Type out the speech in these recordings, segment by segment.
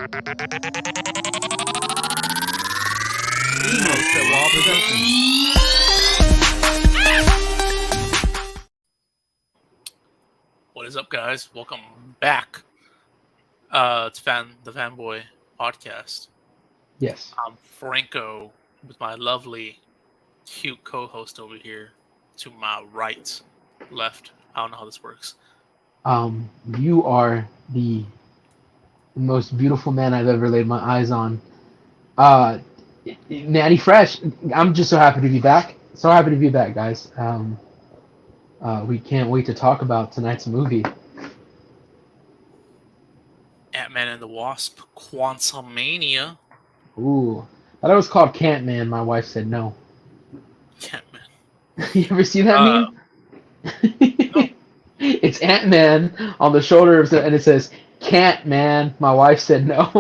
What is up, guys? Welcome back. It's the Fanboy podcast. Yes. I'm Franco with my lovely, cute co-host over here to my right, left. I don't know how this works. You are the most beautiful man I've ever laid my eyes on. Natty Fresh. I'm just so happy to be back. So happy to be back, guys. We can't wait to talk about tonight's movie. Ant-Man and the Wasp, Quantumania. Ooh, I thought it was called Can't Man. My wife said no. Ant-Man. You ever see that meme? No. It's Ant-Man on the shoulder and it says Can't Man. My wife said no.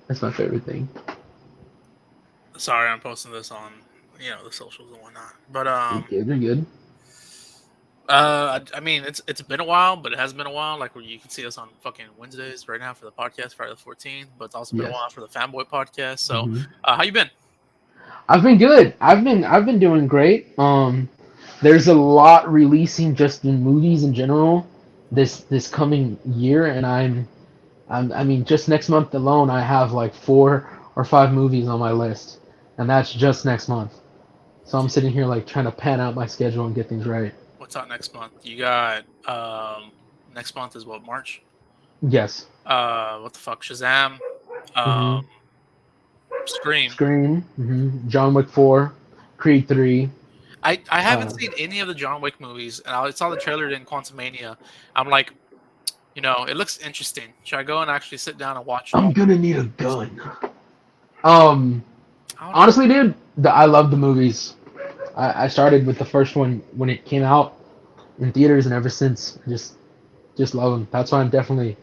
That's my favorite thing. Sorry, I'm posting this on the socials and whatnot. But They're good. I mean, it's been a while, but it hasn't been a while. Like, where you can see us on fucking Wednesdays right now for the podcast, Friday the 14th. But it's also been a while for the Fanboy podcast. So, how you been? I've been good. I've been doing great. There's a lot releasing just in movies in general this coming year, and I mean, just next month alone, I have like 4 or 5 movies on my list, and that's just next month. So I'm sitting here like trying to pan out my schedule and get things right. What's out next month? You got next month is what, March? Yes. What the fuck? Shazam. Scream. John Wick 4, Creed 3. I haven't seen any of the John Wick movies, and I saw the trailer in Quantumania. I'm like, it looks interesting. Should I go and actually sit down and watch it? I'm gonna need a gun. Honestly, dude, I love the movies. I started with the first one when it came out in theaters, and ever since, I just love them. That's why I'm definitely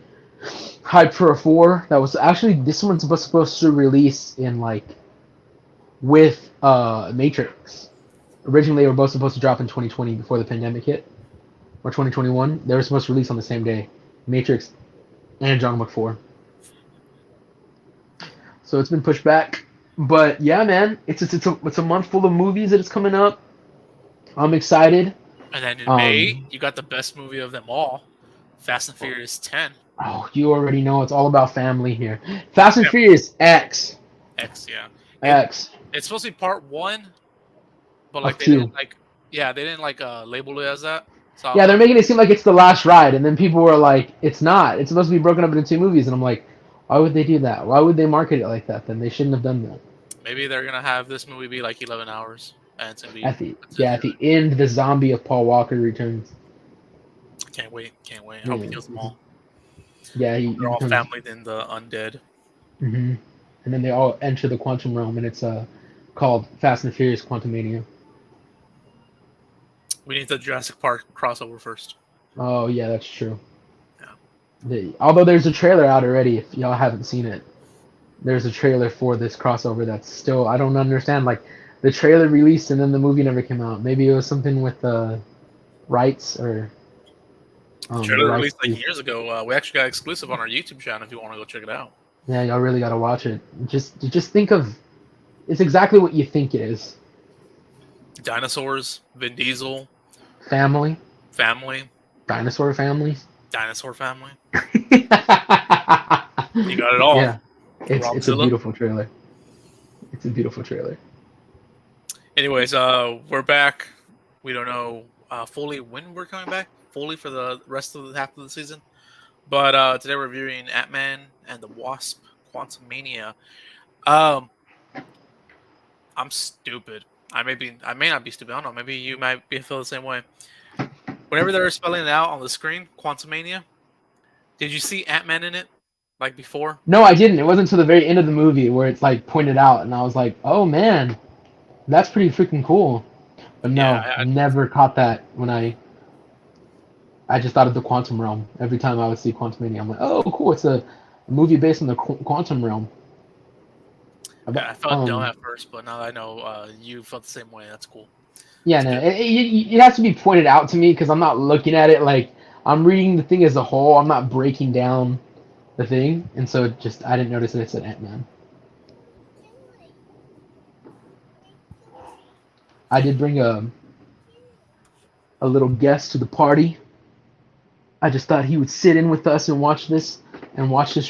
hyped for a 4. That was actually, this one's supposed to release in with Matrix. Originally, they were both supposed to drop in 2020 before the pandemic hit, or 2021. They were supposed to release on the same day, Matrix and John Wick 4. So it's been pushed back. But yeah, man, it's a month full of movies that is coming up. I'm excited. And then in May, you got the best movie of them all, Fast and Furious 10. Oh, you already know it's all about family here. Fast and Furious X. X, yeah. X. It's supposed to be part 1, but they 2. didn't label it as that. So Yeah, they're making it seem like it's the last ride, and then people were like, "It's not. It's supposed to be broken up into 2 movies." And I'm like, why would they do that? Why would they market it like that? Then they shouldn't have done that. Maybe they're gonna have this movie be like 11 hours, and it's gonna be at the end, the zombie of Paul Walker returns. Can't wait! I hope he kills them all. Yeah, they're all family than the undead. And then they all enter the quantum realm, and it's called Fast and Furious Quantumania. We need the Jurassic Park crossover first. Oh yeah, that's true. Yeah. Although there's a trailer out already, if y'all haven't seen it, there's a trailer for this crossover that's still, I don't understand. Like, the trailer released and then the movie never came out. Maybe it was something with the rights or. The trailer released years ago. We actually got exclusive on our YouTube channel if you want to go check it out. Yeah, y'all really gotta watch it. Just think of, it's exactly what you think it is. Dinosaurs, Vin Diesel. Family. Dinosaur family. You got it all. Yeah, it's a beautiful trailer. Anyways, we're back. We don't know fully when we're coming back, fully for the rest of the half of the season. But today we're reviewing Ant-Man and the Wasp, Quantumania. I'm stupid. I may not be stupid. I don't know. Maybe you might feel the same way. Whenever they were spelling it out on the screen, Quantumania, did you see Ant-Man in it, like before? No, I didn't. It wasn't until the very end of the movie where it's like pointed out, and I was like, "Oh man, that's pretty freaking cool." But no, Yeah, I never caught that when I just thought of the quantum realm. Every time I would see Quantumania, I'm like, "Oh, cool! It's a movie based on the quantum realm." Yeah, I felt dumb at first, but now that I know you felt the same way. That's cool. Yeah, no, it has to be pointed out to me because I'm not looking at it like I'm reading the thing as a whole. I'm not breaking down the thing, and so it just I didn't notice that it said Ant-Man. I did bring a little guest to the party. I just thought he would sit in with us and watch this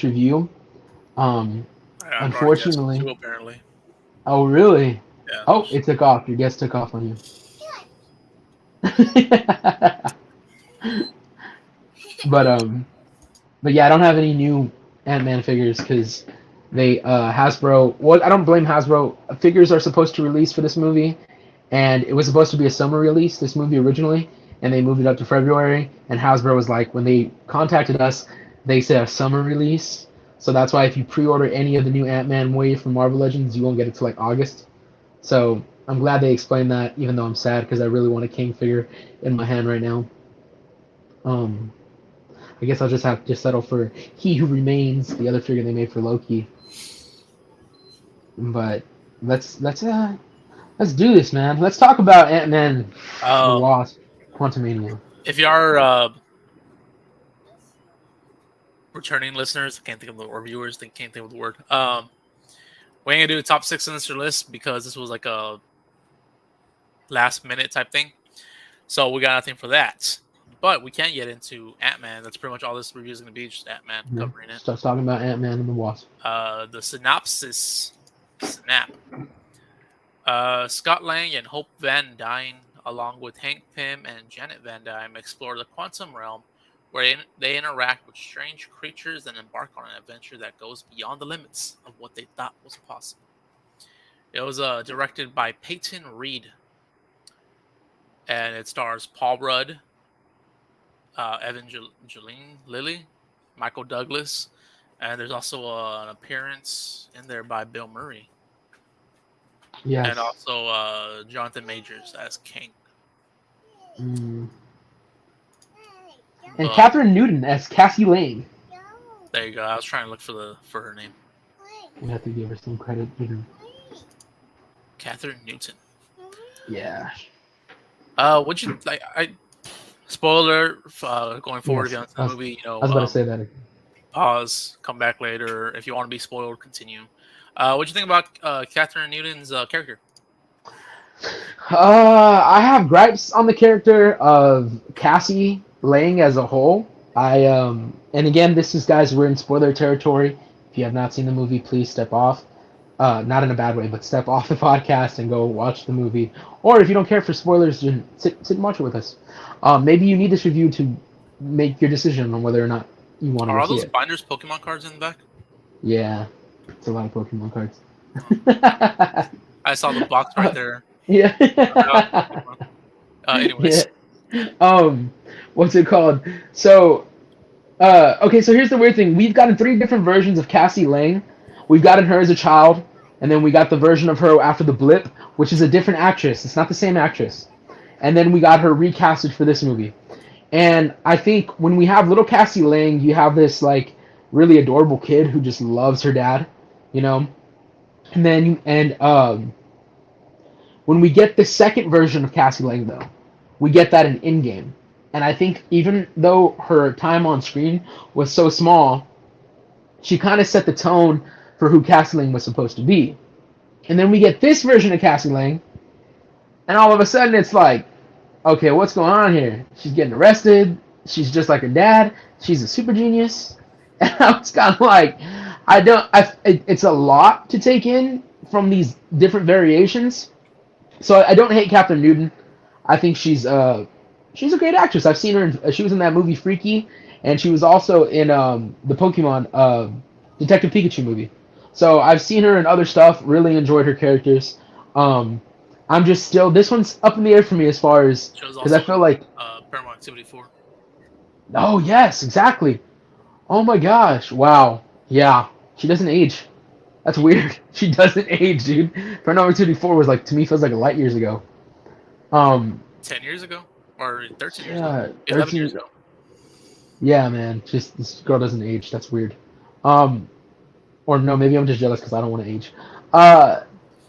review. Um, I brought a guest Unfortunately, too, apparently. oh really? Yeah. Oh, it took off. Your guest took off on you. but but yeah, I don't have any new Ant-Man figures because they Hasbro. Well, I don't blame Hasbro. Figures are supposed to release for this movie, and it was supposed to be a summer release. This movie originally, and they moved it up to February. And Hasbro was like, when they contacted us, they said a summer release. So that's why if you pre-order any of the new Ant-Man wave from Marvel Legends, you won't get it till like August. So I'm glad they explained that, even though I'm sad because I really want a King figure in my hand right now. Um, I guess I'll just have to settle for He Who Remains, the other figure they made for Loki. But let's do this, man. Let's talk about Ant-Man, the Um, Wasp, Quantumania. if you are returning listeners, I can't think of the or viewers, I can't think of the word. We're gonna do the top 6 in this list because this was like a last minute type thing. So we got nothing for that. But we can get into Ant-Man. That's pretty much all this review is going to be, just Ant-Man covering it. Start talking about Ant-Man and the Wasp. The synopsis. Snap. Scott Lang and Hope Van Dyne, along with Hank Pym and Janet Van Dyne, explore the quantum realm where they interact with strange creatures and embark on an adventure that goes beyond the limits of what they thought was possible. It was directed by Peyton Reed, and it stars Paul Rudd, Evangeline Lilly, Michael Douglas, and there's also an appearance in there by Bill Murray. Yes. And also Jonathan Majors as King. Mm. And Catherine Newton as Cassie Lang. There you go. I was trying to look for her name. We have to give her some credit. Catherine Newton. Yeah. Would you like? Spoiler going forward. Yes, If you the movie, you know. I was about to say that. Pause. Come back later. If you want to be spoiled, continue. What do you think about Catherine Newton's character? I have gripes on the character of Cassie Lang as a whole. And again, this is, guys, we're in spoiler territory. If you have not seen the movie, please step off. Not in a bad way, but step off the podcast and go watch the movie. Or if you don't care for spoilers, just sit and watch it with us. Maybe you need this review to make your decision on whether or not you want to see it. Are all those binders Pokemon cards in the back? Yeah, it's a lot of Pokemon cards. I saw the box right there. Yeah. Anyways. Yeah. What's it called? So, okay, so here's the weird thing. We've gotten 3 different versions of Cassie Lang. We've gotten her as a child, and then we got the version of her after the blip, which is a different actress. It's not the same actress. And then we got her recasted for this movie. And I think when we have little Cassie Lang, you have this, like, really adorable kid who just loves her dad, you know? And then, when we get the second version of Cassie Lang, though, we get that in-game. And I think even though her time on screen was so small, she kind of set the tone for who Cassie Lang was supposed to be. And then we get this version of Cassie Lang, and all of a sudden it's like, okay, what's going on here? She's getting arrested. She's just like her dad. She's a super genius. And I was kind of like, it's a lot to take in from these different variations. So I don't hate Catherine Newton. I think she's a great actress. I've seen her. She was in that movie Freaky, and she was also in the Pokemon Detective Pikachu movie. So I've seen her in other stuff. Really enjoyed her characters. I'm just still, this one's up in the air for me as far as, because I feel like Paranormal Activity 4. Oh yes, exactly. Oh my gosh, wow. Yeah, she doesn't age. That's weird. She doesn't age, dude. Paranormal Activity 4 was like, to me, feels like a light years ago. 10 years ago? Or 13 years ago? 11 years ago. Yeah, man. Just, this girl doesn't age. That's weird. Or no, maybe I'm just jealous because I don't want to age.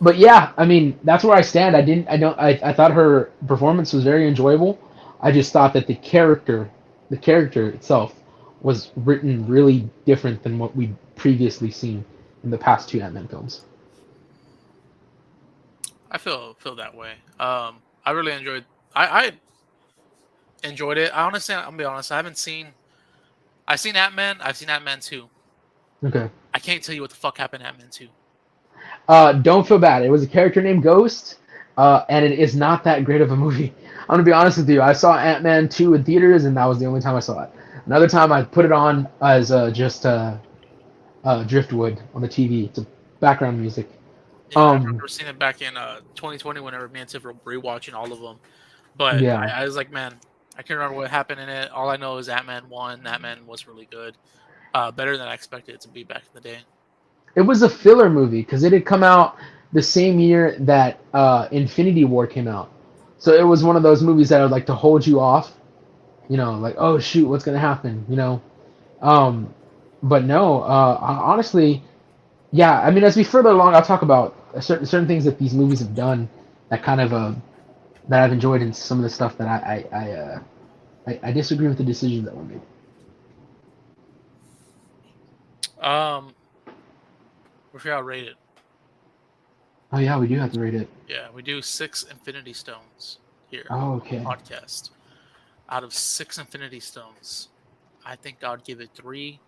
But yeah, I mean, that's where I stand. I thought her performance was very enjoyable. I just thought that the character the character itself was written really different than what we'd previously seen in the past two Ant-Man films. I feel that way. I really enjoyed. I enjoyed it. I honestly, I'm gonna be honest. I haven't seen. I've seen Ant-Man. I've seen Ant-Man 2. Okay. I can't tell you what the fuck happened in Ant-Man 2. Don't feel bad. It was a character named Ghost, and it is not that great of a movie. I'm gonna be honest with you. I saw Ant-Man 2 in theaters, and that was the only time I saw it. Another time I put it on as just driftwood on the TV. It's a background music. Yeah, I Um, remember seeing it back in 2020 whenever me and Tiff were rewatching all of them. But yeah, I was like, man, I can't remember what happened in it. All I know is Ant-Man 1. Ant-Man was really good. Better than I expected it to be back in the day. it was a filler movie because it had come out the same year that Infinity War came out. So it was one of those movies that would like to hold you off. You know, like oh shoot, what's gonna happen? You know. Um, but no, honestly, yeah. I mean, as we further along, I'll talk about certain things that these movies have done that kind of that I've enjoyed, and some of the stuff that I disagree with the decisions that were made. Um, we forgot to rate it. Oh yeah, we do have to rate it. Yeah, we do 6 Infinity Stones here Oh on okay. the podcast. Out of 6 Infinity Stones, I think I would give it 3.5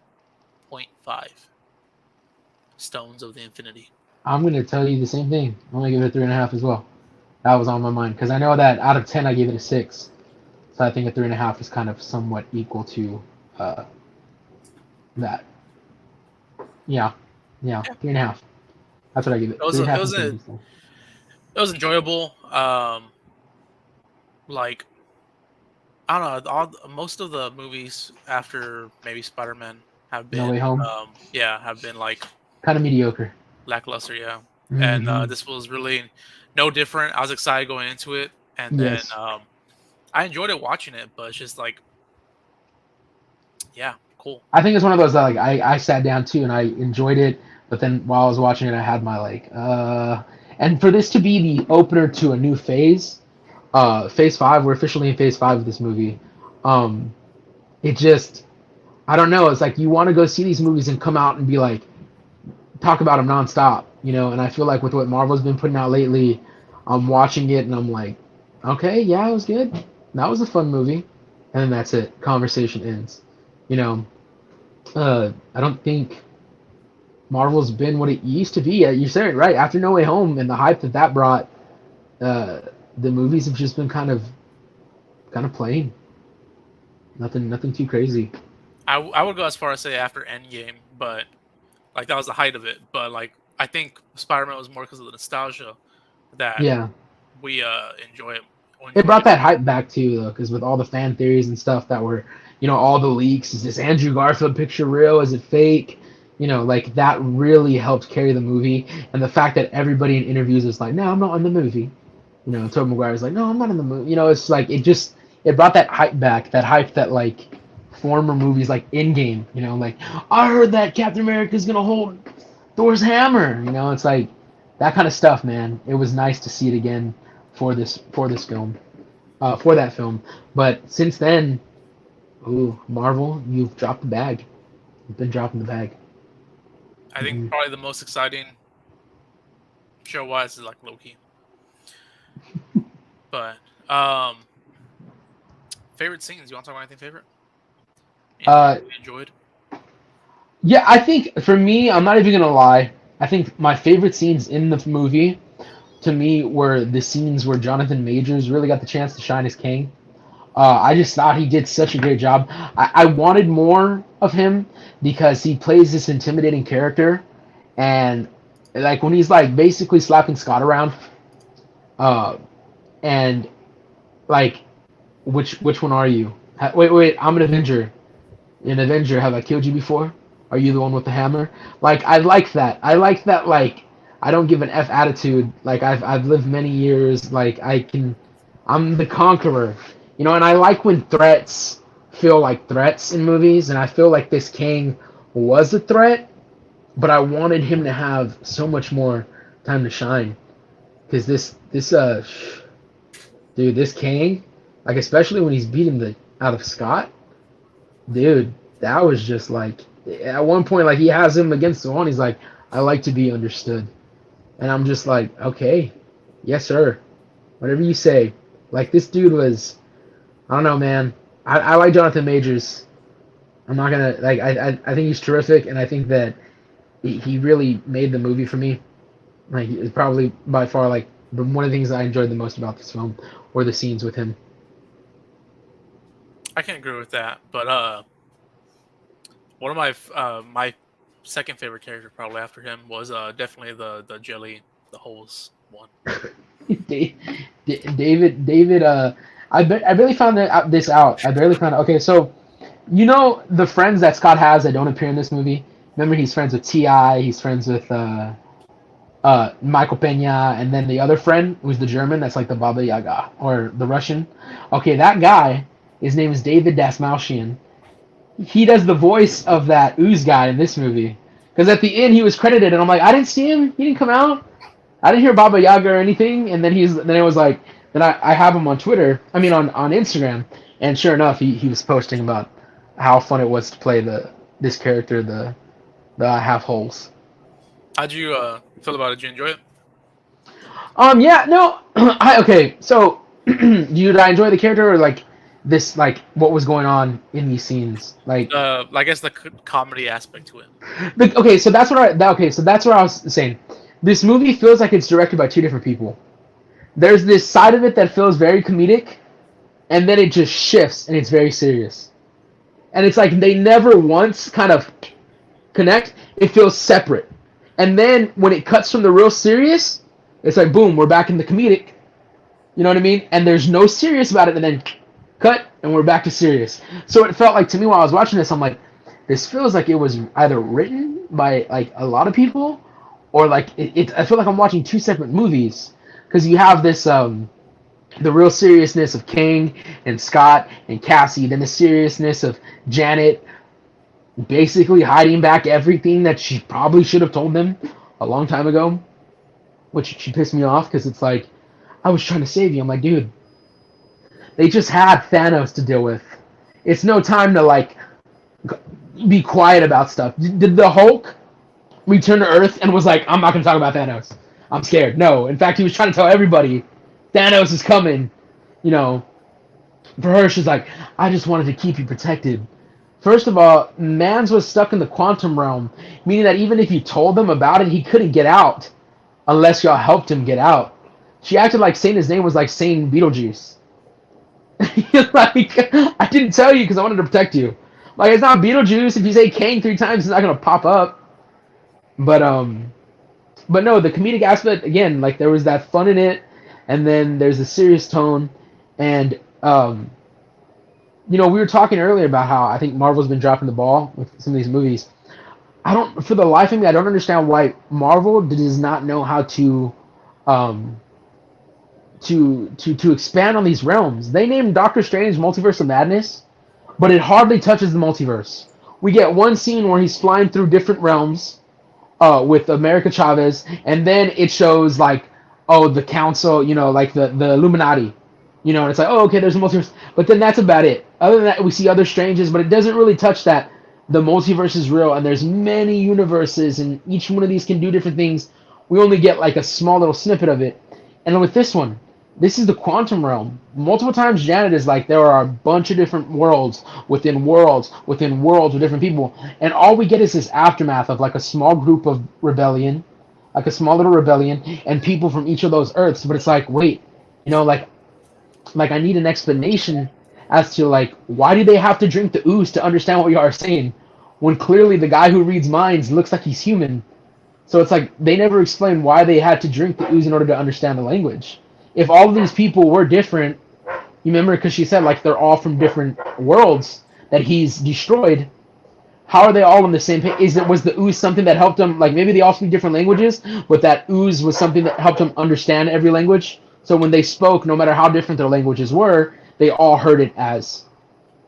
Stones of the Infinity. I'm gonna tell you the same thing. I'm gonna give it a 3.5 as well. That was on my mind because I know that out of 10 I gave it a 6, so I think a 3.5 is kind of somewhat equal to that. Yeah, yeah, Yeah. 3.5. That's what I give it. It was, Three and a half it was, a, Infinity Stones. it was enjoyable. Like, I don't know, most of the movies after maybe Spider-Man have No been, Way Home, have been like kind of mediocre. lackluster, yeah. And Hmm. this was really no different. I was excited going into it, and then Yes, I enjoyed it watching it, but it's just like, yeah, cool. I think it's one of those that like I sat down too and I enjoyed it, but then while I was watching it, I had my like and for this to be the opener to a new phase, phase five, we're officially in phase five of this movie. Um, it just I don't know. It's like you want to go see these movies and come out and be like talk about them nonstop, you know. And I feel like with what Marvel's been putting out lately, I'm watching it and I'm like, okay, yeah, it was good. That was a fun movie, and then that's it. Conversation ends. You know, I don't think Marvel's been what it used to be. You said it right. After No Way Home and the hype that that brought, uh, the movies have just been kind of plain. Nothing too crazy. I would go as far as say after Endgame, but like that was the height of it. But like I think Spider-Man was more because of the nostalgia that Yeah, we enjoy it. it Enjoy brought it. that hype back too, though, because with all the fan theories and stuff that were, you know, all the leaks. Is this Andrew Garfield picture real? Is it fake? You know, like that really helped carry the movie, and the fact that everybody in interviews is like, "No, I'm not in the movie." You know, Tobey Maguire's like, "No, I'm not in the movie." You know, it's like it brought that hype back, that hype that like former movies like Endgame. You know, like I heard that Captain America's gonna hold Thor's hammer. You know, it's like that kind of stuff, man. It was nice to see it again for this film, for that film. But since then, ooh, Marvel, you've dropped the bag. You've been dropping the bag. I think Mm-mm. probably the most exciting show wise is like Loki. But favorite scenes. You want to talk about anything favorite? Anything Uh, you enjoyed? yeah, I think for me, I'm not even gonna lie. I think my favorite scenes in the movie, to me, were the scenes where Jonathan Majors really got the chance to shine as King. I just thought he did such a great job. I wanted more of him because he plays this intimidating character, and like when he's like basically slapping Scott around, uh, and like which one are you? Wait, I'm an Avenger. An Avenger. Have I killed you before? Are you the one with the hammer? Like I like that. I like that. Like I don't give an f attitude. Like I've lived many years. Like I'm the conqueror. You know, and I like when threats feel like threats in movies, and I feel like this king was a threat, but I wanted him to have so much more time to shine. Because dude, this king, like especially when he's beating the out of Scott, dude, that was just like at one point, like he has him against the wall. And he's like, I like to be understood, and I'm just like, okay, yes sir, whatever you say. Like this dude was, I don't know, man. I like Jonathan Majors. I'm not gonna like I think he's terrific, and I think that he really made the movie for me. Like it's probably by far like one of the things I enjoyed the most about this film were the scenes with him. I can agree with that, but one of my second favorite character probably after him was definitely the jelly the holes one. David. I barely found this out. I barely found out. Okay, so you know the friends that Scott has that don't appear in this movie. Remember, he's friends with Ti. He's friends with Michael Pena, and then the other friend who's the German. That's like the Baba Yaga or the Russian. Okay, that guy. His name is David Dasmalchian. He does the voice of that ooze guy in this movie. Because at the end he was credited, and I'm like, I didn't see him. He didn't come out. I didn't hear Baba Yaga or anything. And then it was like, then I have him on Twitter. I mean on Instagram. And sure enough, he was posting about how fun it was to play this character, the half holes. How'd you feel about it? Did you enjoy it? Yeah, no, okay. So, did I enjoy the character or like this, like what was going on in these scenes, like? I guess the comedy aspect to it. Okay, so that's what I was saying. This movie feels like it's directed by two different people. There's this side of it that feels very comedic, and then it just shifts and it's very serious. And it's like they never once kind of connect. It feels separate. And then when it cuts from the real serious, it's like boom, we're back in the comedic. You know what I mean? And there's no serious about it, and then cut, and we're back to serious. So it felt like to me while I was watching this, I'm like, this feels like it was either written by like a lot of people, or like I feel like I'm watching two separate movies because you have this the real seriousness of King and Scott and Cassie, then the seriousness of Janet basically hiding back everything that she probably should have told them a long time ago, which she pissed me off because it's like, I was trying to save you. I'm like, dude, they just had Thanos to deal with. It's no time to like be quiet about stuff. Did the Hulk return to Earth and was like, I'm not gonna talk about Thanos. I'm scared. No, in fact, he was trying to tell everybody Thanos is coming. You know, for her, she's like, I just wanted to keep you protected. First of all, Mans was stuck in the quantum realm, meaning that even if you told them about it, he couldn't get out unless y'all helped him get out. She acted like saying his name was like saying Beetlejuice. Like, I didn't tell you because I wanted to protect you. Like, it's not Beetlejuice. If you say Kang 3 times, it's not gonna pop up. But no, the comedic aspect again, like there was that fun in it, and then there's a serious tone, and you know, we were talking earlier about how I think Marvel's been dropping the ball with some of these movies. For the life of me, I don't understand why Marvel does not know how to um, to expand on these realms. They named Doctor Strange Multiverse of Madness, but it hardly touches the multiverse. We get one scene where he's flying through different realms with America Chavez, and then it shows like, oh, the council, you know, like the Illuminati, you know, and it's like, oh, okay, there's a multiverse, but then that's about it. Other than that, we see other Stranges, but it doesn't really touch that the multiverse is real, and there's many universes, and each one of these can do different things. We only get like a small little snippet of it, and with this one, this is the quantum realm. Multiple times, Janet is like, there are a bunch of different worlds within worlds within worlds with different people, and all we get is this aftermath of like a small group of rebellion, like a small little rebellion, and people from each of those Earths. But it's like, wait, you know, like I need an explanation as to like why do they have to drink the ooze to understand what you are saying, when clearly the guy who reads minds looks like he's human. So it's like they never explain why they had to drink the ooze in order to understand the language. If all of these people were different, you remember, because she said like they're all from different worlds that he's destroyed. How are they all on the same page? Was the ooze something that helped them? Like maybe they all speak different languages, but that ooze was something that helped them understand every language. So when they spoke, no matter how different their languages were, they all heard it as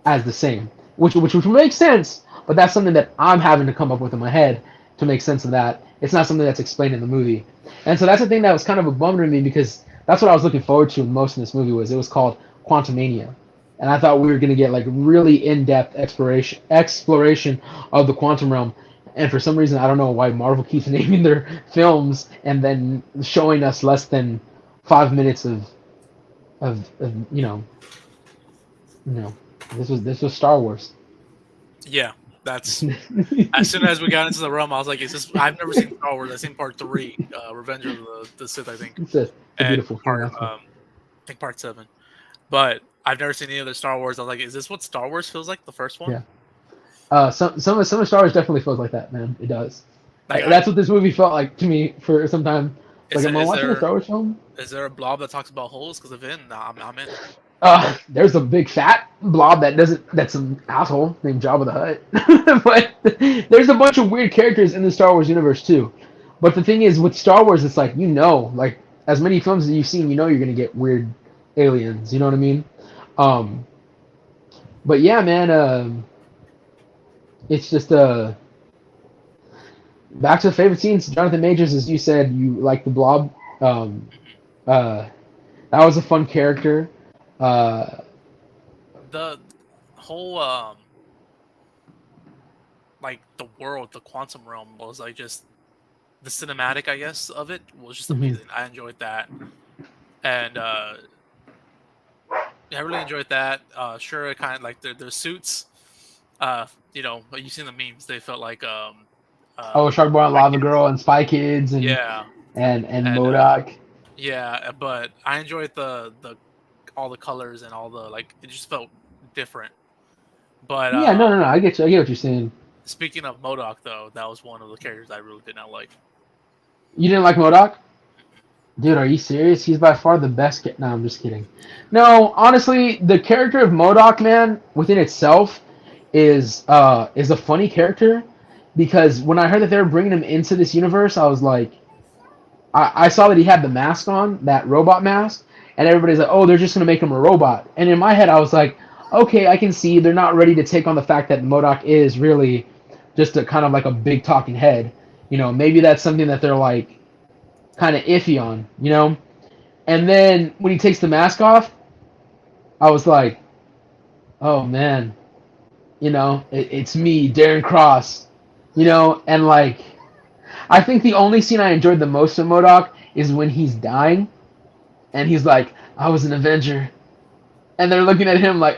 the same, which makes sense. But that's something that I'm having to come up with in my head to make sense of that. It's not something that's explained in the movie, and so that's the thing that was kind of a bummer to me, because that's what I was looking forward to most in this movie. It was called Quantumania, and I thought we were gonna get like really in-depth exploration of the quantum realm. And for some reason, I don't know why Marvel keeps naming their films and then showing us less than 5 minutes of you know, this was Star Wars. Yeah, that's as soon as we got into the realm, I was like, "Is this?" I've never seen Star Wars. I've seen Part 3, Revenge of the Sith, I think, It's a and beautiful film. That's one. I think Part 7. But I've never seen any other Star Wars. I was like, "Is this what Star Wars feels like? The first one?" Yeah. Some of Star Wars definitely feels like that, man. It does. Like, That's what this movie felt like to me for some time. It's like, is am I is watching a there Star Wars film? is there a blob that talks about holes? Because if in, I'm in. There's a big fat blob that's an asshole named Jabba the Hutt. But there's a bunch of weird characters in the Star Wars universe too. But the thing is, with Star Wars, it's like, like as many films as you've seen, you're gonna get weird aliens. You know what I mean? Um, but yeah, man, it's just back to the favorite scenes. Jonathan Majors, as you said, you like the Blob. Um, uh, that was a fun character. Uh, The whole like the world, the quantum realm was like just the cinematic, I guess, of it was just mhm. amazing. I enjoyed that, and yeah, I really enjoyed that. Sure, kind of like their suits. You've seen the memes. They felt like Oh, Shark Boy and Spy Lava Kids. Girl and Spy Kids and Yeah, and and Modoc. yeah, but I enjoyed the all the colors and all the like. It just felt different. But Yeah, no, no, no. I get you. I get what you're saying. speaking of Modoc, though, that was one of the characters I really did not like. You didn't like Modoc? Dude, are you serious? He's by far the best. No, I'm just kidding. No, honestly, the character of Modoc, man, within itself, is a funny character, because when I heard that they were bringing him into this universe, I was like, I saw that he had the mask on, that robot mask, and everybody's like, oh, they're just gonna make him a robot. And in my head, I was like, okay, I can see they're not ready to take on the fact that Modoc is really just a kind of like a big talking head. Maybe that's something that they're like kind of iffy on. And then when he takes the mask off, I was like, oh man, it's me, Darren Cross, and like, I think the only scene I enjoyed the most of Modoc is when he's dying, and he's like, I was an Avenger, and they're looking at him like,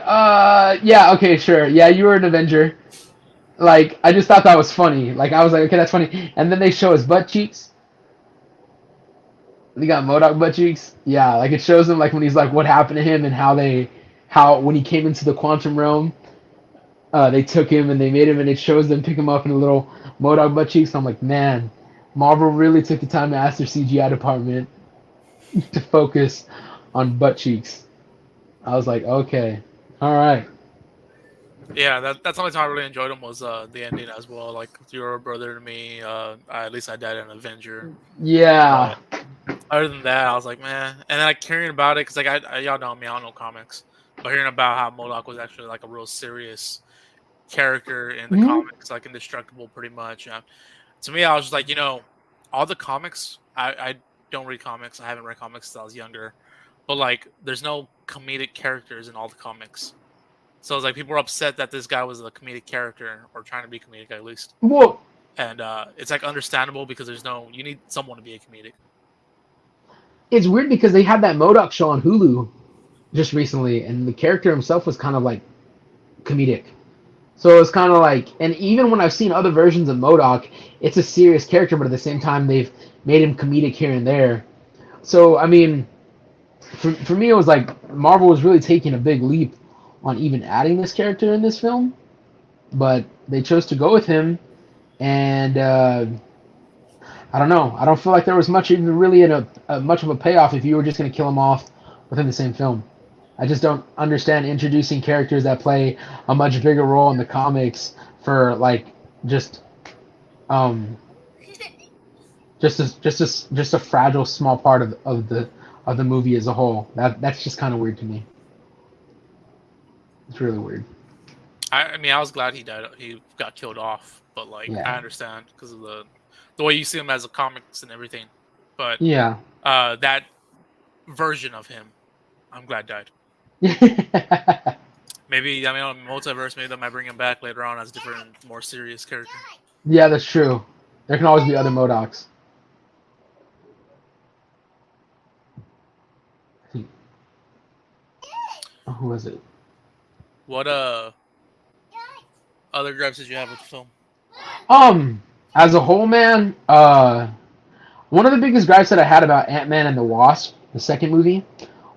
yeah, okay, sure, yeah, you were an Avenger. Like, I just thought that was funny. Like, I was like, okay, that's funny. And then they show his butt cheeks. They got Modoc butt cheeks. Yeah, like it shows him like when he's like what happened to him and how when he came into the quantum realm, they took him and they made him, and it shows them pick him up in a little Modoc butt cheeks. I'm like, man, Marvel really took the time to ask their CGI department to focus on butt cheeks. I was like, okay, all right. Yeah, that's the only time I really enjoyed him was the ending as well. Like you're a brother to me. At least I died an Avenger. Yeah. Other than that, I was like, man. And then like hearing about it, because like y'all know me, I don't know comics, but hearing about how Modoc was actually like a real serious character in the Mhm. comics, like indestructible, pretty much. To me, I was just like, all the comics. I don't read comics. I haven't read comics since I was younger, but like, there's no comedic characters in all the comics. So it's like people were upset that this guy was a comedic character or trying to be comedic at least, Well, and it's like understandable because you need someone to be a comedic. it's weird because they had that Modoc show on Hulu just recently, and the character himself was kind of like comedic. So it's kind of like, and even when I've seen other versions of Modoc, it's a serious character, but at the same time, they've made him comedic here and there. So, I mean, for me, it was like Marvel was really taking a big leap on even adding this character in this film, but they chose to go with him, and I don't know. I don't feel like there was much even really much of a payoff if you were just going to kill him off within the same film. I just don't understand introducing characters that play a much bigger role in the comics for like just um just a fragile small part of the movie as a whole. That's just kind of weird to me. It's really weird. I mean, I was glad he died. He got killed off, but like I Yeah. understand because of the way you see him as a comics and everything. But Yeah. that version of him, I'm glad died. Maybe I mean on multiverse, maybe they might bring him back later on as a different, more serious character. Yeah, that's true. There can always be other Modocs. Oh, who was it? What other gripes did you have with the film? As a whole, man, one of the biggest gripes that I had about Ant-Man and the Wasp, the second movie,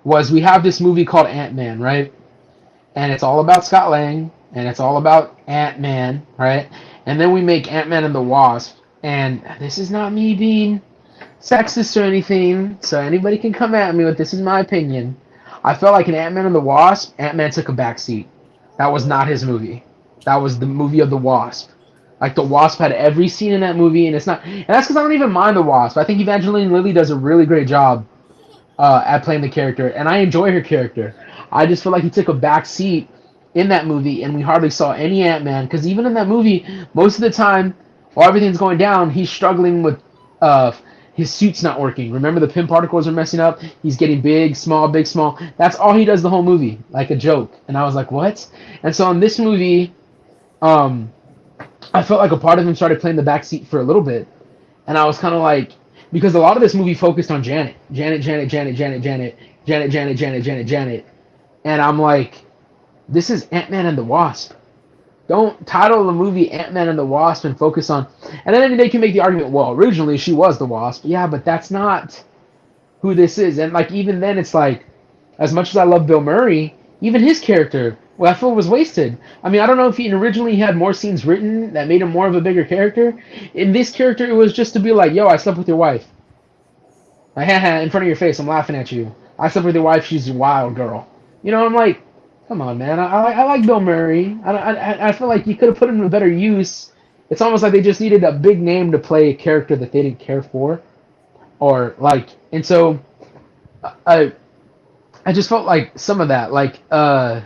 was we have this movie called Ant-Man, right? And it's all about Scott Lang, and it's all about Ant-Man, right? And then we make Ant-Man and the Wasp, and this is not me being sexist or anything, so anybody can come at me with this is my opinion. I felt like in Ant-Man and the Wasp, Ant-Man took a backseat. That was not his movie. That was the movie of the Wasp. Like the Wasp had every scene in that movie, and it's not. And that's because I don't even mind the Wasp. I think Evangeline Lilly does a really great job at playing the character, and I enjoy her character. I just feel like he took a back seat in that movie, and we hardly saw any Ant-Man. Because even in that movie, most of the time, while everything's going down, he's struggling with his suit's not working. Remember, the pin particles are messing up. He's getting big, small, big, small. That's all he does the whole movie, like a joke. And I was like, what? And so in this movie, I felt like a part of him started playing the backseat for a little bit, and I was kind of like, because a lot of this movie focused on Janet, and I'm like, this is Ant-Man and the Wasp. Don't title the movie Ant-Man and the Wasp and focus on, and then they can make the argument, well, originally she was the Wasp, yeah, but that's not who this is, and like even then, it's like, as much as I love Bill Murray, even his character, well, I feel was wasted. I mean, I don't know if he originally had more scenes written that made him more of a bigger character. In this character, it was just to be like, yo, I slept with your wife. Like, haha, in front of your face, I'm laughing at you. I slept with your wife, she's a wild girl. You know, I'm like, come on, man. I like Bill Murray. I feel like you could have put him to better use. It's almost like they just needed a big name to play a character that they didn't care for. Or, like, and so, I just felt like some of that, like, I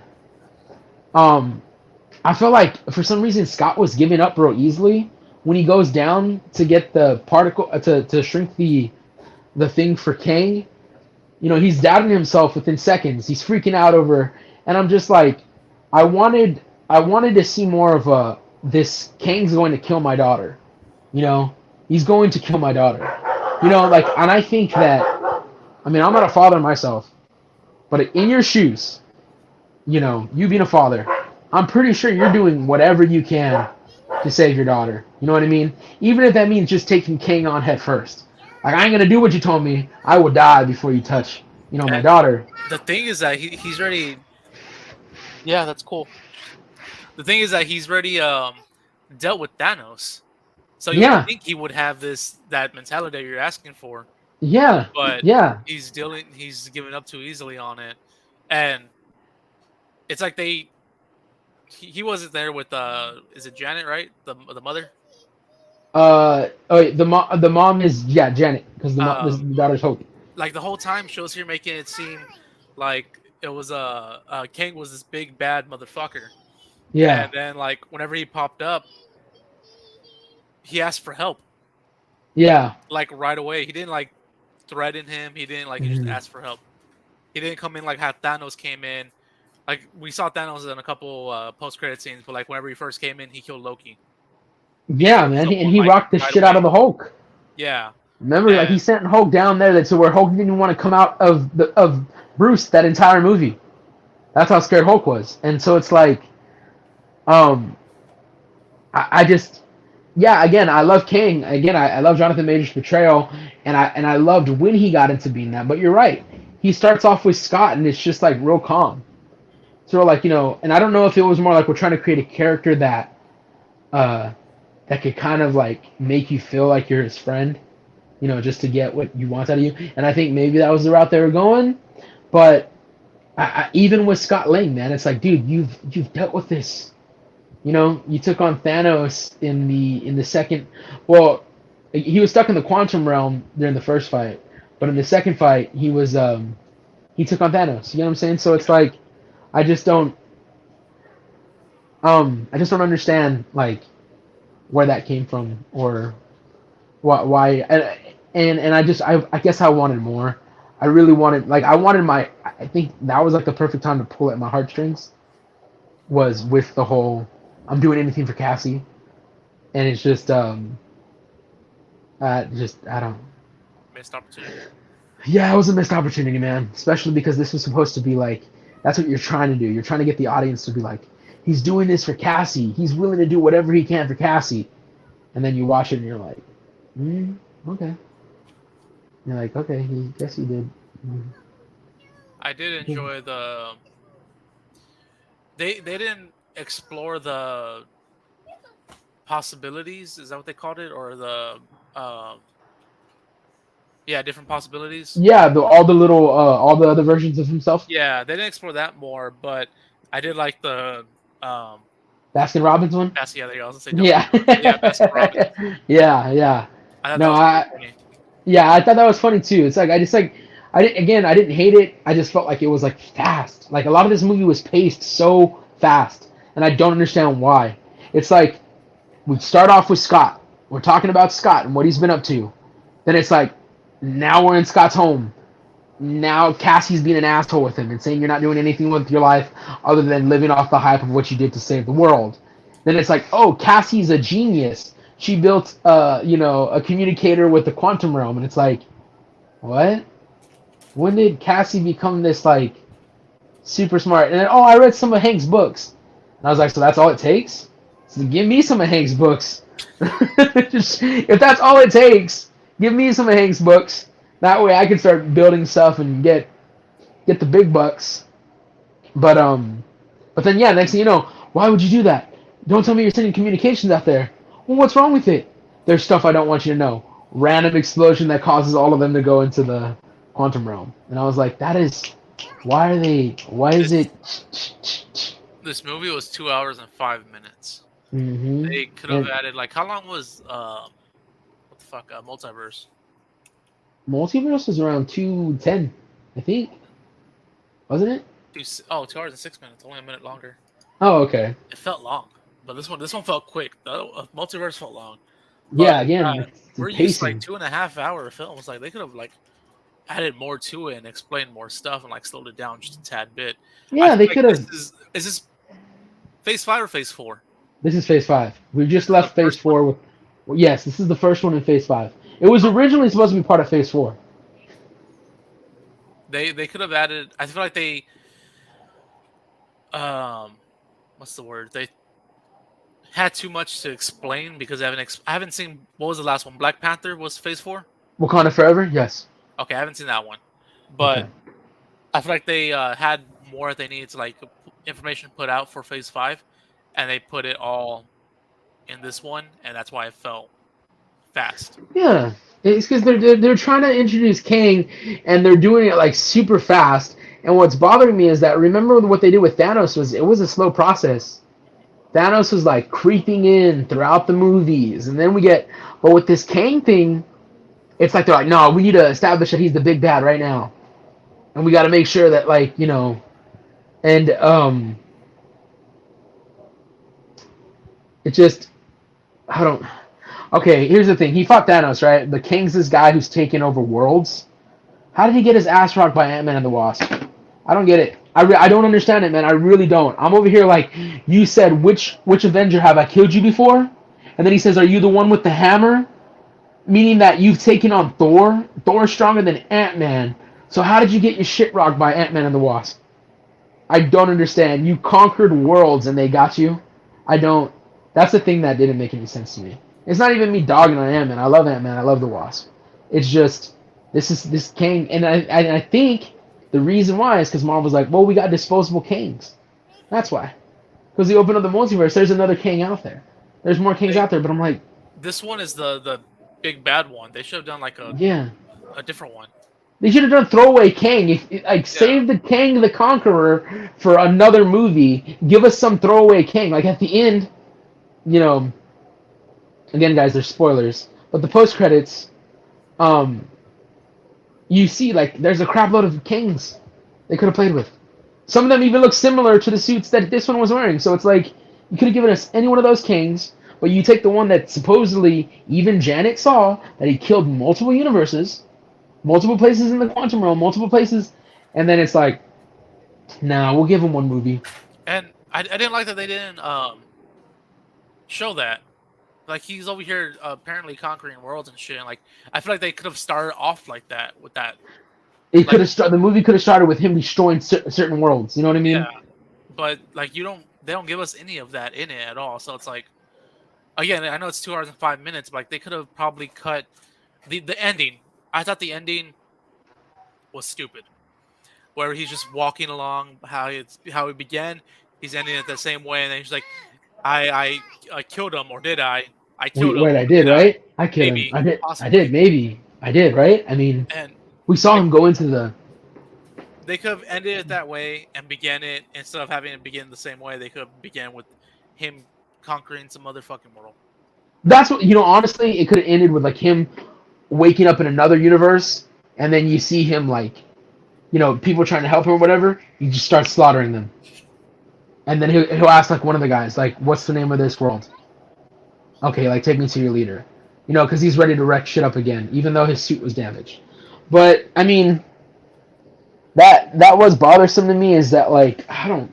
feel like for some reason Scott was giving up real easily when he goes down to get the particle to shrink the thing for Kang. You know, he's doubting himself within seconds. He's freaking out over, and I'm just like, I wanted to see more of this Kang's going to kill my daughter. You know, he's going to kill my daughter. You know, like, and I think that, I mean, I'm not a father myself, but in your shoes, you know, you being a father, I'm pretty sure you're doing whatever you can to save your daughter. You know what I mean? Even if that means just taking Kang on head first. Like, I ain't gonna do what you told me. I will die before you touch, you know, my daughter. The thing is that he's already. Yeah, that's cool. The thing is that he's already dealt with Thanos, so you would Yeah, think he would have that mentality that you're asking for, yeah, but yeah. he's giving up too easily on it, and it's like he wasn't there with is it Janet, right, the mother? Oh, wait, the mom is, yeah, Janet, because the Um, daughter's Hope. like the whole time shows here making it seem like it was Kang was this big bad motherfucker, Yeah, and then like whenever he popped up, he asked for help yeah. like right away. He didn't like threaten him. He didn't like. He just Mhm. asked for help. He didn't come in like how Thanos came in. Like we saw Thanos in a couple post-credit scenes, but like whenever he first came in, he killed Loki. He Yeah, killed man, and someone he like rocked the right shit out away. of the Hulk. Yeah, Remember, like he and sent Hulk down there to where Hulk didn't even want to come out of Bruce that entire movie. That's how scared Hulk was, and so it's like, um, I just, yeah, again, I love King. Again, I love Jonathan Major's portrayal, and I loved when he got into being that. But you're right, he starts off with Scott, and it's just like real calm. So like, you know, and I don't know if it was more like we're trying to create a character uh that could kind of like make you feel like you're his friend, you know, just to get what you want out of you. And I think maybe that was the route they were going. But even with Scott Lang, man, it's like, dude, you've dealt with this. You know, you took on Thanos in the second. Well, he was stuck in the quantum realm during the first fight, but in the second fight, he took on Thanos. You know what I'm saying? So it's like, I just don't I just don't understand like where that came from or why and I guess I wanted more. I really wanted, like, I wanted my, I think that was like the perfect time to pull at my heartstrings. was with the whole I'm doing anything for Cassie, and it's just I don't. Missed opportunity. Yeah, it was a missed opportunity, man. Especially because this was supposed to be like that's what you're trying to do. You're trying to get the audience to be like, he's doing this for Cassie. He's willing to do whatever he can for Cassie. And then you watch it and you're like, okay. You're like, okay, he guess he did. I did enjoy the. They didn't explore the possibilities. Is that what they called it, or the yeah, different possibilities? Yeah, all the other versions of himself. Yeah, they didn't explore that more, but I did like the Baskin Robbins one. Cassie. Yeah, there you go. I was gonna say Yeah. Dunkin'. Yeah, Baskin Robbins. Yeah, yeah. I thought that No, was pretty funny. yeah, I thought that was funny too. It's like I didn't hate it. I just felt like it was like fast. Like a lot of this movie was paced so fast, and I don't understand why. It's like we start off with Scott. We're talking about Scott and what he's been up to. Then it's like now we're in Scott's home. Now Cassie's being an asshole with him and saying you're not doing anything with your life other than living off the hype of what you did to save the world. Then it's like, oh, Cassie's a genius. She built, a communicator with the quantum realm, and it's like, what? When did Cassie become this like super smart? And then, oh, I read some of Hank's books, and I was like, so that's all it takes? So give me some of Hank's books. If that's all it takes, give me some of Hank's books. That way I can start building stuff and get the big bucks. But then yeah, next thing you know, why would you do that? Don't tell me you're sending communications out there. Well, what's wrong with it? There's stuff I don't want you to know. Random explosion that causes all of them to go into the quantum realm. And I was like, why is it? This movie was 2 hours and 5 minutes. Mm-hmm. They could have added like how long was what the fuck Multiverse? Multiverse was around 2:10, I think. Wasn't it? 2 hours and 6 minutes, only a minute longer. Oh, okay. It felt long, but this one felt quick. The Multiverse felt long. But, yeah, again, we're used to like 2.5 hour films. Like they could have like added more to it and explained more stuff and like slowed it down just a tad bit. Yeah, they could have. Is this Phase 5 or Phase 4? This is Phase 5. We just left Phase 4. Yes, this is the first one in Phase 5. It was originally supposed to be part of Phase 4. They could have added. I feel like they what's the word? They had too much to explain because I haven't seen what was the last one? Black Panther was Phase 4. Wakanda Forever, yes. Okay, I haven't seen that one, but Okay. I feel like they had more they needed to like information put out for Phase 5, and they put it all in this one, and that's why it felt fast. Yeah, it's because they're trying to introduce Kang, and they're doing it like super fast. And what's bothering me is that remember what they did with Thanos was a slow process. Thanos was like creeping in throughout the movies, and then but with this Kang thing, it's like they're like, no, we need to establish that he's the big bad right now, and we got to make sure that and it just I don't. Okay, here's the thing. He fought Thanos, right? The Kang's this guy who's taken over worlds. How did he get his ass rocked by Ant-Man and the Wasp? I don't get it. I don't understand it, man. I really don't. I'm over here like, you said, which Avenger have I killed you before? And then he says, are you the one with the hammer? Meaning that you've taken on Thor? Thor's stronger than Ant-Man. So how did you get your shit rocked by Ant-Man and the Wasp? I don't understand. You conquered worlds and they got you? I don't. That's the thing that didn't make any sense to me. It's not even me dogging on Ant-Man. I love Ant-Man. I love the Wasp. It's just this Kang, and I think the reason why is because Marvel's like, well, we got disposable Kangs. That's why. Because they open up the multiverse. There's another Kang out there. There's more Kangs out there, but I'm like, this one is the big bad one. They should have done like a different one. They should have done throwaway Kang. Save the Kang the Conqueror for another movie. Give us some throwaway Kang. Like at the end, again, guys, there's spoilers, but the post credits, you see like there's a crap load of Kangs they could have played with. Some of them even look similar to the suits that this one was wearing. So it's like you could have given us any one of those Kangs, but you take the one that supposedly even Janet saw that he killed multiple universes, multiple places in the quantum realm, multiple places, and then it's like, nah, we'll give him one movie. And I didn't like that they didn't show that. Like he's over here apparently conquering worlds and shit. And like I feel like they could have started off like that with that. It could Like have the movie could have started with him destroying certain worlds. You know what I yeah, mean? but like they don't give us any of that in it at all. So it's like again, I know it's 2 hours and 5 minutes, but like they could have probably cut the ending. I thought the ending was stupid, where he's just walking along how he began. He's ending it the same way, and then he's like, I killed him, or did I? I killed him, Wait, I or did, did I? right? I killed him. Maybe, I did, possibly. maybe. I did, right? I mean, And we saw like him go into the. they could have ended it that way and began it instead of having it begin the same way. They could have began with him conquering some other fucking world. That's what, honestly, it could have ended with like him waking up in another universe, and then you see him like, people trying to help him or whatever. You just start slaughtering them, and then he'll ask like one of the guys like, "What's the name of this world?" Okay, like take me to your leader, because he's ready to wreck shit up again, even though his suit was damaged. But I mean, that was bothersome to me is that like I don't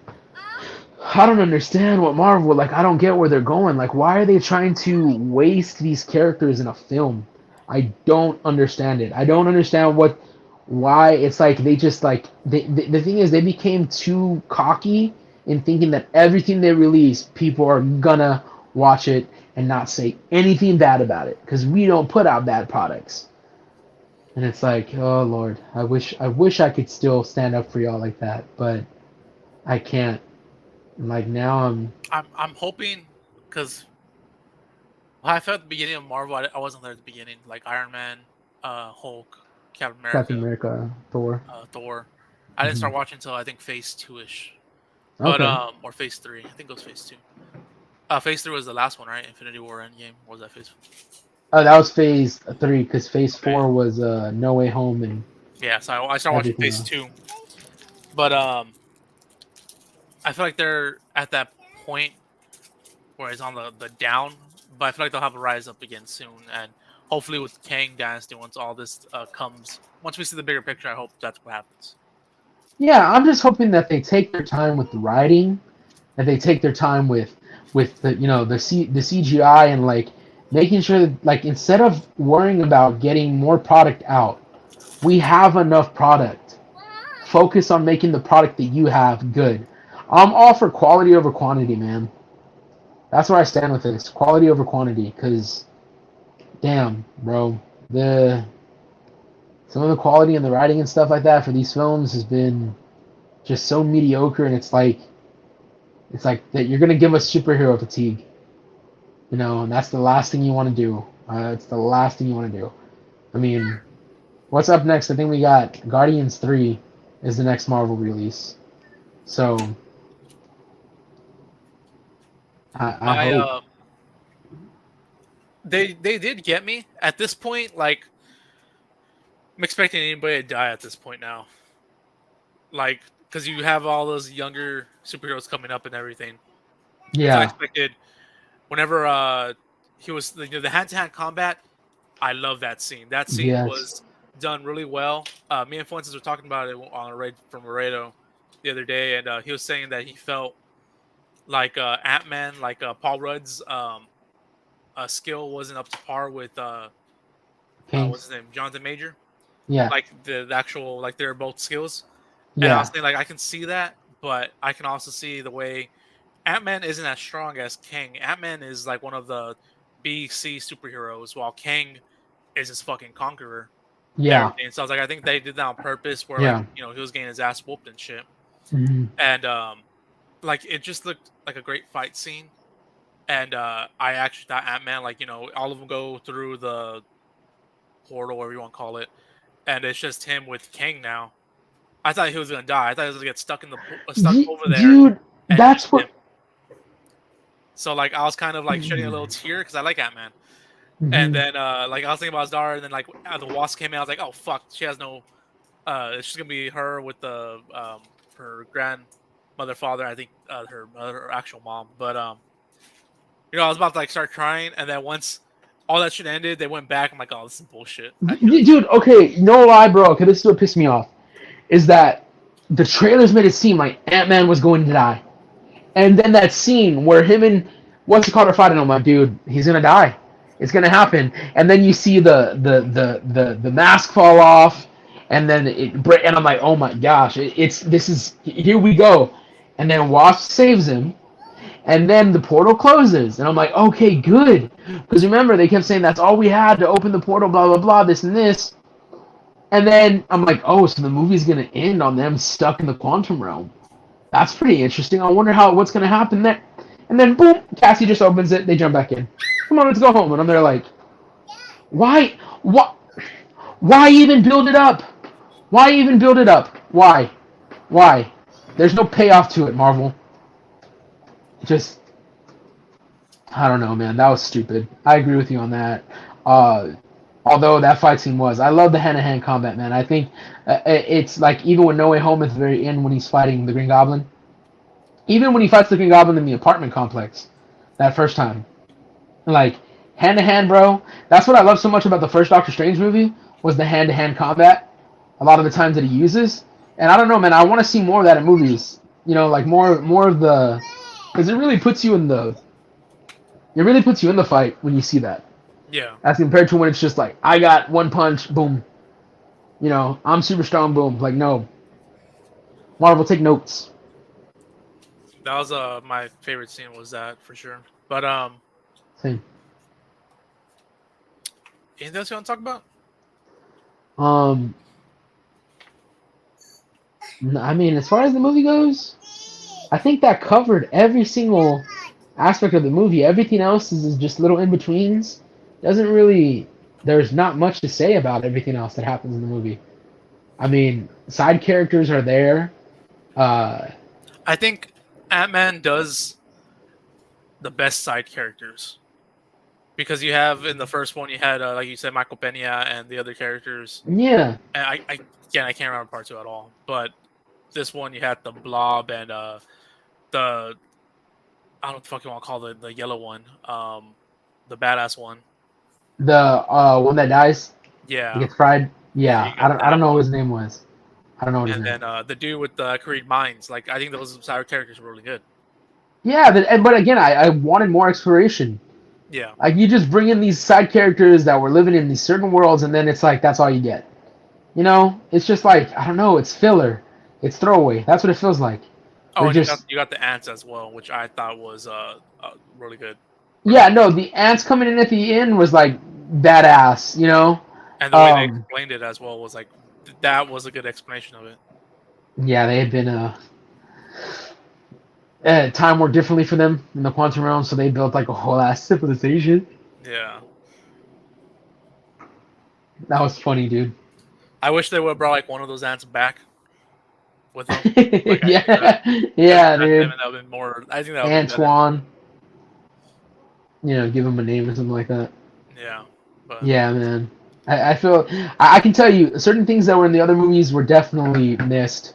understand what Marvel like. I don't get where they're going. Like, why are they trying to waste these characters in a film? I don't understand it. I don't understand why it's like they just like the thing is they became too cocky in thinking that everything they release, people are gonna watch it and not say anything bad about it because we don't put out bad products. And it's like, oh Lord, I wish I could still stand up for y'all like that, but I can't. Like now I'm hoping because I felt at the beginning of Marvel, I wasn't there at the beginning. Like Iron Man, Hulk, Captain Captain America, America, Thor. Thor. I didn't Hmm. start watching until I think Phase 2ish, but Okay. or Phase 3. I think it was Phase 2. Phase 3 was the last one, right? Infinity War Endgame. Or was that Phase? Oh, that was Phase 3 because Phase Okay. 4 was No Way Home and Yeah, so I started watching everything Phase else. 2, but I feel like they're at that point where it's on the down, but I feel like they'll have a rise up again soon, and hopefully with Kang Dynasty, once all this comes, once we see the bigger picture, I hope that's what happens. Yeah, I'm just hoping that they take their time with the writing, that they take their time with the CGI and like making sure that like instead of worrying about getting more product out, we have enough product. Focus on making the product that you have good. I'm all for quality over quantity, man. That's where I stand with this. Quality over quantity, because damn, bro, the some of the quality and the writing and stuff like that for these films has been just so mediocre, and it's like that you're gonna give us superhero fatigue, and that's the last thing you want to do. It's the last thing you want to do. I mean, what's up next? I think we got Guardians 3 is the next Marvel release. So I I hope. they did get me at this point. Like I'm expecting anybody to die at this point now. Like because you have all those younger superheroes coming up and everything. So I Yeah. expected whenever he was the hand to hand combat. I love that scene. That scene Yes. was done really well. Me and Fuentes were talking about it on a raid from Laredo the other day, and he was saying that he felt like Ant Man, like Paul Rudd's skill wasn't up to par with what's Kings. his name, Jonathan Major. Yeah. Like the actual, like they're both skills. And I was Yeah. saying like I can see that, but I can also see the way Ant Man isn't as strong as Kang. Ant Man is like one of the B C superheroes, while Kang is his fucking conqueror and Yeah. everything. So I was like, I think they did that on purpose, where like Yeah. he was getting his ass whooped and shit, Hmm. and like it just looked like a great fight scene. And I actually thought Ant Man, like all of them go through the portal, whatever you want to call it, and it's just him with Kang now. I thought he was gonna die. I thought he was gonna get stuck stuck over there, Dude, and it's just that's what. him. So like I was kind of like shedding a little tear because I like Ant Man. And Hmm. then like I was thinking about his daughter, and then like the Wasp came in, I was like, oh fuck, she has no. It's just gonna be her with the her grandmother, father. I think her mother, her actual mom. But I was about to like start crying, and then once all that shit ended, they went back. I'm like, oh, this is bullshit. I killed it. Dude, okay, no lie, bro. Okay, this is what pissed me off. Is that the trailers made it seem like Ant Man was going to die. And then that scene where him and what's it called are fighting, I'm like, dude, he's gonna die. It's gonna happen. And then you see the mask fall off, and then and I'm like, oh my gosh, it's this is here we go. And then Wasp saves him, and then the portal closes, and I'm like, okay, good, because remember they kept saying that's all we had to open the portal, blah blah blah, this and this. And then I'm like, oh, so the movie's gonna end on them stuck in the quantum realm. That's pretty interesting. I wonder what's gonna happen there. And then boom, Cassie just opens it. They jump back in. Come on, let's go home. And I'm there like, why, what, why even build it up? Why even build it up? Why? There's no payoff to it, Marvel. Just, I don't know, man. That was stupid. I agree with you on that. Although that fight scene was, I love the hand-to-hand combat, man. I think it's like even with No Way Home at the very end when he's fighting the Green Goblin, even when he fights the Green Goblin in the apartment complex, that first time, like hand-to-hand, bro. That's what I love so much about the first Doctor Strange movie was the hand-to-hand combat. A lot of the times that he uses, and I don't know, man. I want to see more of that in movies. You know, like more of the, because it really puts you in the, fight when you see that. Yeah. As compared to when it's just like, I got one punch, boom. You know, I'm super strong, boom. Like, no. Marvel, take notes. That was my favorite scene was that for sure. But Same. anything else you want to talk about? I mean, as far as the movie goes, I think that covered every single aspect of the movie. Everything else is just little in betweens. Doesn't really. There's not much to say about everything else that happens in the movie. I mean, side characters are there. I think Ant-Man does the best side characters because you have in the first one you had like you said Michael Pena and the other characters. Yeah. And I can't remember part two at all. But this one you had the Blob and the I don't know what the fuck you want to call the yellow one, the badass one. The one that dies. Yeah. He gets fried. Yeah, Yeah. I don't know what his name was. I don't know what his and name. then the dude with the Creed Minds. Like I think those side characters were really good. Yeah, but again, I wanted more exploration. Yeah. Like you just bring in these side characters that were living in these certain worlds, and then it's like that's all you get. You know, it's just like I don't know. It's filler. It's throwaway. That's what it feels like. Oh, They're and just you got the ants as well, which I thought was really good. yeah. No, the ants coming in at the end was like badass. You know. And the way they explained it as well was like that was a good explanation of it. Yeah, they had been time worked differently for them in the quantum realm, so they built like a whole ass civilization. Yeah. That was funny, dude. I wish they would have brought like one of those ants back with them. Like, yeah, dude. That would have been more. I think that would be better. Antoine. You know, give him a name or something like that. Yeah. But Yeah, man. I feel I can tell you certain things that were in the other movies were definitely missed.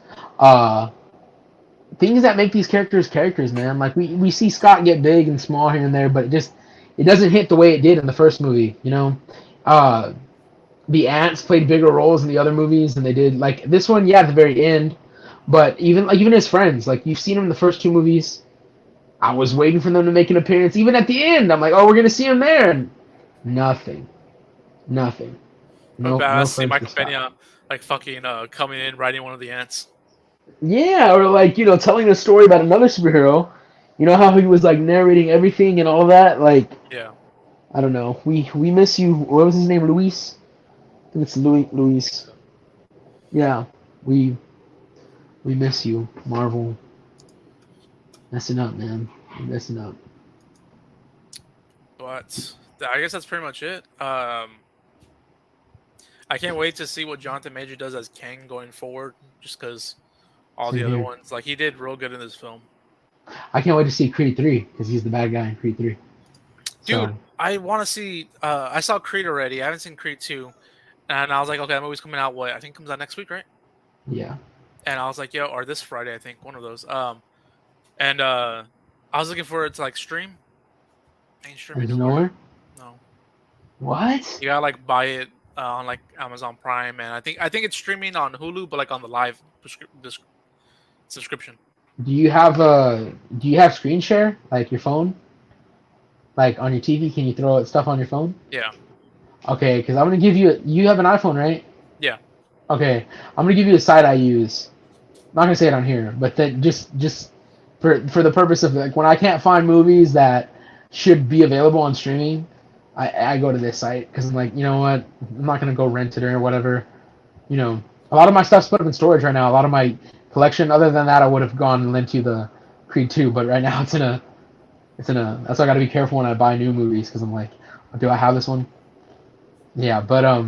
Things that make these characters, man. Like we see Scott get big and small here and there, but it doesn't hit the way it did in the first movie. You know, the ants played bigger roles in the other movies than they did. Like this one, yeah, at the very end. But even his friends, like you've seen him in the first two movies. I was waiting for them to make an appearance. Even at the end, I'm like, oh, we're gonna see him there. And nothing. No, I no see friends Michael for Scott. Pena like fucking coming in riding one of the ants. Yeah, or like telling a story about another superhero. You know how he was like narrating everything and all that. Like Yeah. I don't know. We miss you. What was his name? Luis. I think it's Luis. Yeah, we miss you, Marvel. Messing up, man. You're messing up. But I guess that's pretty much it. I can't wait to see what Jonathan Major does as Kang going forward, just because all the Same other here. ones, like he did real good in this film. I can't wait to see Creed 3 because he's the bad guy in Creed 3. Dude, So, I want to see. I saw Creed already. I haven't seen Creed 2, and I was like, okay, that movie's coming out. What I think comes out next week, right? yeah. And I was like, yo, or this Friday, I think one of those. And I was looking for it to like stream. Ain't streaming There's nowhere. nowhere? No. What? You gotta like buy it on like Amazon Prime, and I think it's streaming on Hulu, but like on the live subscription. Do you have screen share like your phone, like on your TV? Can you throw stuff on your phone? Yeah. Okay, because I'm gonna give you. You have an iPhone, right? Yeah. Okay, I'm gonna give you a site I use. I'm not gonna say it on here, but then just for the purpose of like when I can't find movies that should be available on streaming, I go to this site because I'm like, you know what? I'm not gonna go rent it or whatever. You know, a lot of my stuff's put up in storage right now. A lot of my collection. Other than that, I would have gone and lent you the Creed 2, but right now it's in a. That's why I got to be careful when I buy new movies because I'm like, do I have this one? Yeah, but I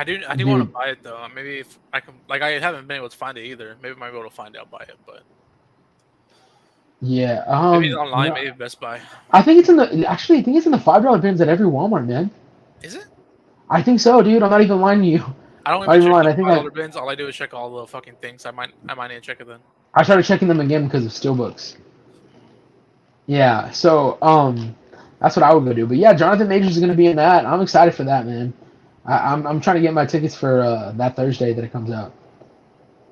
do want to dude, buy it though. Maybe if I can, like, I haven't been able to find it either. Maybe I might be able to find it. I'll buy it, but yeah, maybe it's you online. know, Maybe Best Buy. I think it's in the. Actually, I think it's in the $5 bins at every Walmart, man. Is it? I think so, dude. I'm not even lying to you. I don't Not even even check lying. the I think $5 bins. All I do is check all the fucking things. I might need to check it then. I started checking them again because of Steelbooks. Yeah, so that's what I would go do. But yeah, Jonathan Majors is gonna be in that. I'm excited for that, man. I'm trying to get my tickets for that Thursday that it comes out.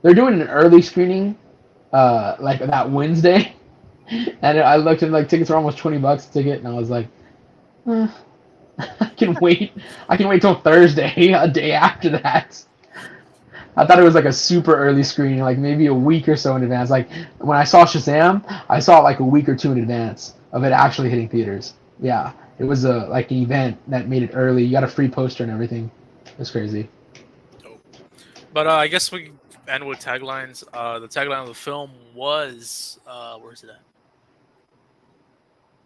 They're doing an early screening, like that Wednesday, and I looked and like tickets were almost $20 a ticket, and I was like, eh, I can wait. I can wait till Thursday, a day after that. I thought it was like a super early screening, like maybe a week or so in advance. Like when I saw Shazam, I saw it like a week or two in advance of it actually hitting theaters. Yeah, it was a like an event that made it early. You got a free poster and everything. It's crazy. Dope. But I guess we end with taglines. The tagline of the film was where's it at?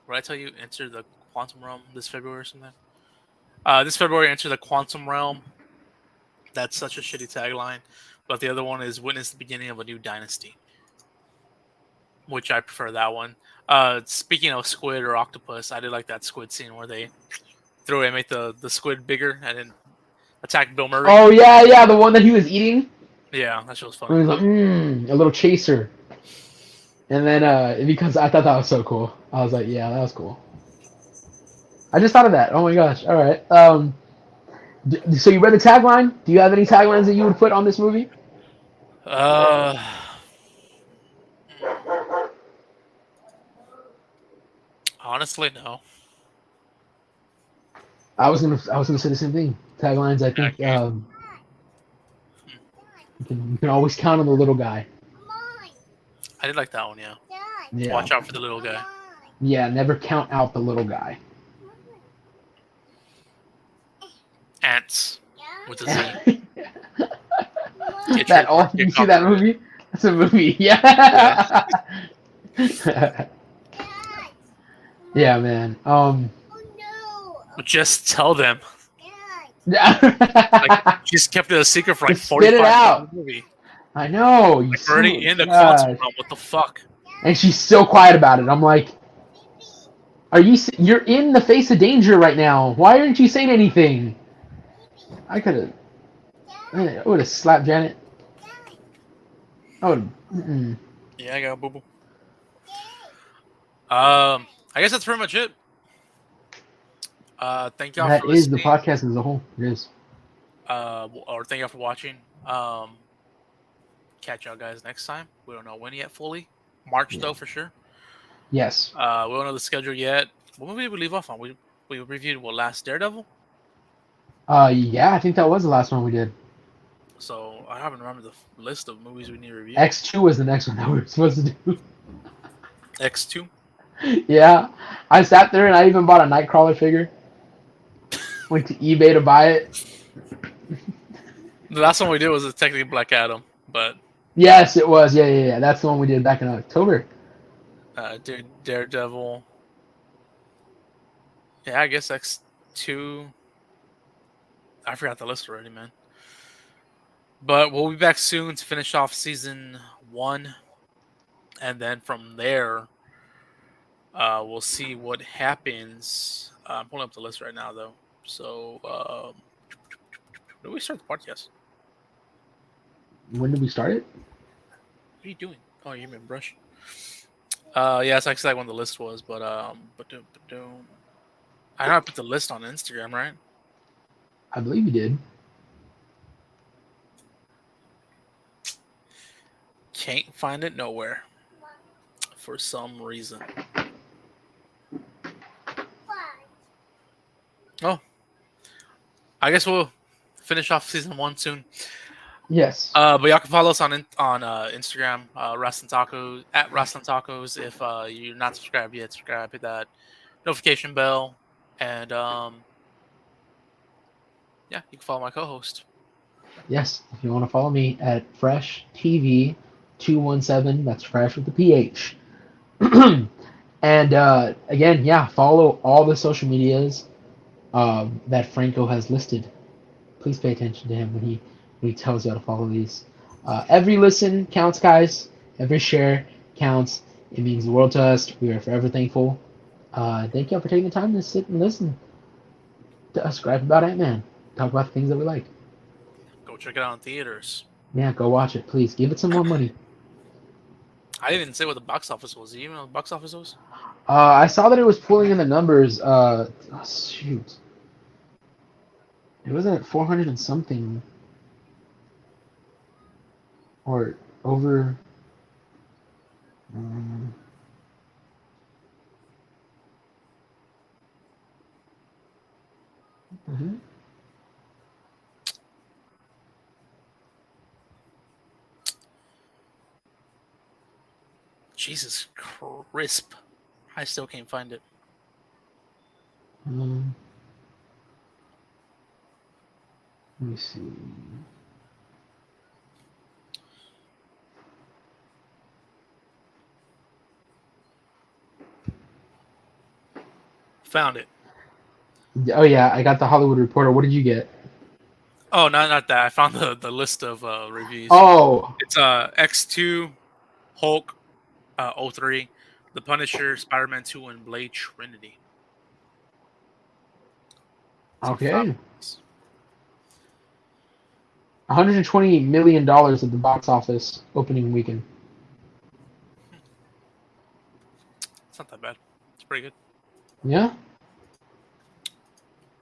What did I tell you? Enter the quantum realm this February or something. This February, enter the quantum realm. That's such a shitty tagline. But the other one is witness the beginning of a new dynasty, which I prefer that one. Speaking of squid or octopus, I did like that squid scene where they threw it and make the squid bigger and then attack Bill Murray. Oh yeah, yeah, the one that he was eating. Yeah, that shit was Where funny. he was like, a little chaser. And then because I thought that was so cool, I was like, yeah, that was cool. I just thought of that. Oh my gosh. All right. So you read the tagline? Do you have any taglines that you would put on this movie? Uh, honestly, no. I was gonna say the same thing. Taglines. I think Okay. you can always count on the little guy. I did like that one. Yeah. Yeah. Watch out for the little guy. Yeah. Never count out the little guy. Ants with a Z. Get That trademark. all Get you see that copyrighted. movie? That's a movie. Yeah. Yeah. Yeah, man. But just tell them. Like, Just she's kept it a secret for like spit it 45 minutes of out. the movie. I know. You Like, we're already so in the quantum gosh. realm. What the fuck? And she's so quiet about it. I'm like, you're in the face of danger right now. Why aren't you saying anything? I could have. I would have slapped Janet. I would. Yeah, I got boo boo. I guess that's pretty much it. Thank y'all That for is the listening. podcast as a whole. It is. Or thank y'all for watching. Catch y'all guys next time. We don't know when yet fully. March though for sure. Yes. We don't know the schedule yet. What movie did we leave off on? We reviewed Last Daredevil. Yeah, I think that was the last one we did. So I haven't remembered the list of movies we need to review. X2 was the next one that we were supposed to do. X2. Yeah, I sat there and I even bought a Nightcrawler figure. Went to eBay to buy it. The last one we did was technically Black Adam, but Yes, it was. Yeah. That's the one we did back in October. Daredevil. Yeah, I guess X2. I forgot the list already, man. But we'll be back soon to finish off season 1, and then from there, we'll see what happens. I'm pulling up the list right now, though. So, when did we start the podcast? When did we start it? What are you doing? Oh, you mean brush? Yeah, it's actually like when the list was, but I know I put the list on Instagram, right? I believe you did. Can't find it nowhere. for some reason. Oh, I guess we'll finish off season 1 soon. Yes. But y'all can follow us on Instagram, Wrestling Tacos at Wrestling Tacos. If you're not subscribed yet, subscribe, hit that notification bell, and yeah, you can follow my co-host. Yes. If you want to follow me at Fresh TV 217, that's Fresh with the PH. And again, yeah, follow all the social medias that Franco has listed. Please pay attention to him when he tells you how to follow these. Every listen counts, guys. Every share counts. It means the world to us. We are forever thankful. Thank you all for taking the time to sit and listen to us gripe about Ant-Man. Talk about the things that we like. Go check it out in theaters. Yeah, go watch it, please. Give it some more money. I didn't even say what the box office was. Do you know what the box office was? I saw that it was pulling in the numbers. Shoot. It wasn't at 400 and something. Or over. Mhm. Jesus crisp. I still can't find it. Let me see. Found it. Oh yeah, I got the Hollywood Reporter. What did you get? Oh, not that. I found the list of reviews. Oh, It's X2, Hulk, 03, The Punisher, Spider-Man 2, and Blade Trinity. okay. $120 million at the box office opening weekend. It's not that bad. It's pretty good. Yeah.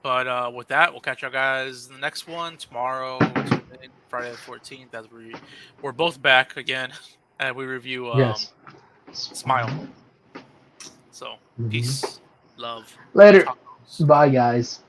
But with that, we'll catch y'all guys in the next one tomorrow, Friday the 14th. As we're both back again, and we review Yes. Smile. So peace, love, Later. tacos. Bye, guys.